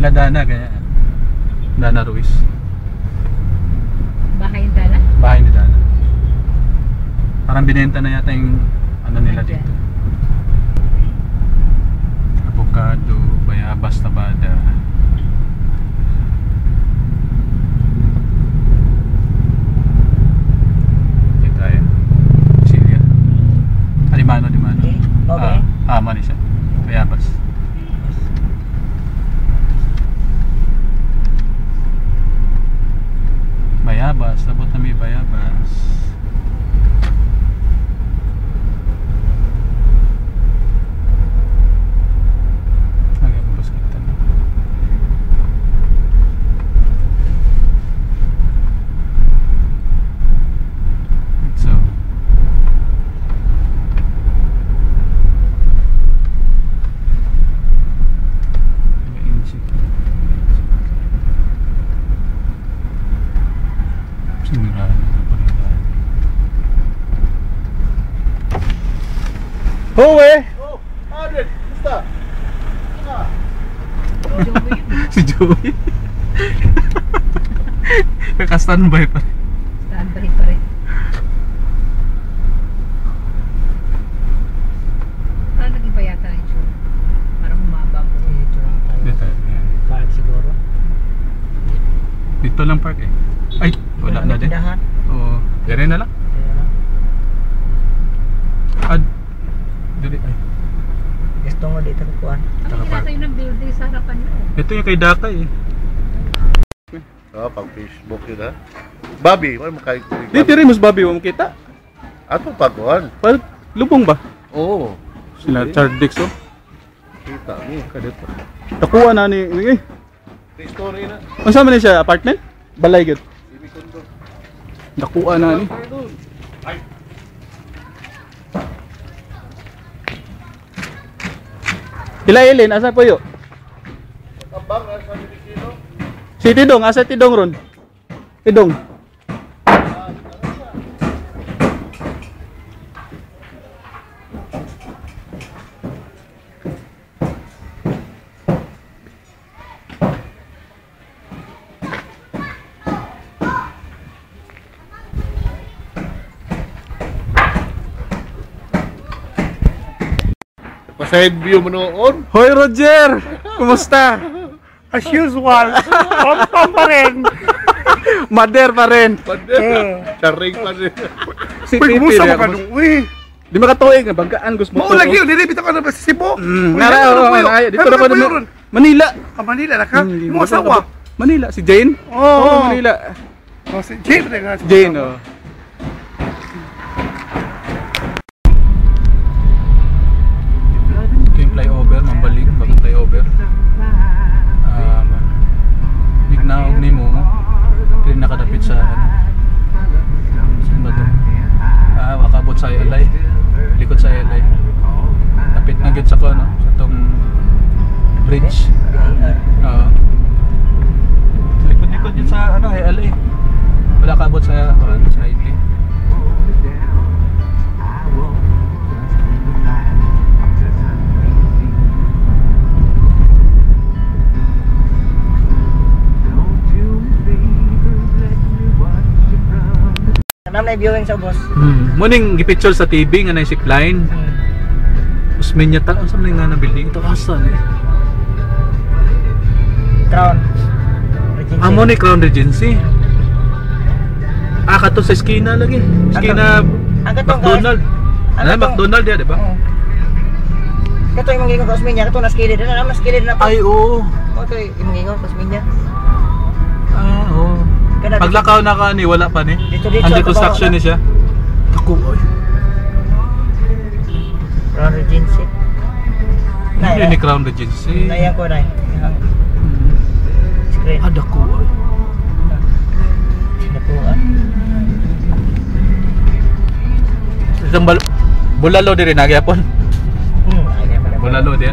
La Dana, kaya Dana Ruiz. Bahay ni Dana? Bahay ni Dana. Parang binenta na yata yung ano nila dito. Avocado, bayabas, tabada. Dito tayo. Silya. Limano. Okay. Mani siya. Bayabas. Bayabas, abot na may bayabas. Lagyan mo basketan. So Howe! Oh, Adrian, kumusta? Si Joey. Kaka-standby pa rin. Standby pa rin. Parang nag-iba yata yung show. Parang humaba po. Dito lang tayo. Dito. Park siguro. Dito lang park eh. Ay, wala na din. Tindahan. Oo. Dire na lang. Dili. Ay. Gusto mo dito kukuhan. Ano yata yung building sa harapan nyo? Ito yung kay Daka eh. Pag Facebook yun ha. Bobby, wala mo kayo. Dito rin mas babi mo kita. Ato pagkuhan. Parang lubong ba? Oo. Sila Chardix oh. Kita mo. Kadito. Takuha na ni May story na. Ano sa man siya apartment? Balay gud. Simi kondo. Nakuha na ni. Ay. Ilailin asa po yo? Tabang na sa Pilipino. Si Tidong, asa Tidong ron? Tidong. Pasahid view mo noon. Hoy Roger! Kumusta? As usual. Pom pa rin. Mader pa rin. Charing pa rin. Si Uy, Pipi kumusta rin, mo ka nung? Uy. Di makatuig na banggaan gusto mo. Mao lagi yun. Nilibit ako na ba sa Cebu? Nara dito na pa yun. Manila. Manila na ka? Hindi Mo asawa? Manila si Jane? Oo. Manila. Oh, si Jane rin nga. Jane oh. Yung flyover, mambaling, bagong flyover. Bignaog ni mo, rin nakadapit sa saan ba ito? Wakabot sa Alay, likod sa Alay. Tapit na gid sa ko, no? Sa itong bridge. Likod yun sa Alay. Wala kabot sa ID. Nam na viewing sa boss. Muning gipicture sa TV nga na si Klein. Usmin niya ta sa man nga na building ito asa ni. Crown. Regency. Amo ni Crown Regency. Kato sa eskina lagi. Eskina McDonald. Ano McDonald ya, di ba? Kato imong gingon ka Osminya, kato na skillet na mas skillet na pa. Ay oo. Kato imong gingon ka Osminya. Oo. Paglakaw na ka ni wala pa ni. Under construction ni siya. Ako oy. Crown Regency. Ano ni Crown Regency? Naya ko na. Screen. Ada ko oy. Nakuha. Isang bulalo diri nagyapon. Ay pala. Bulalo din.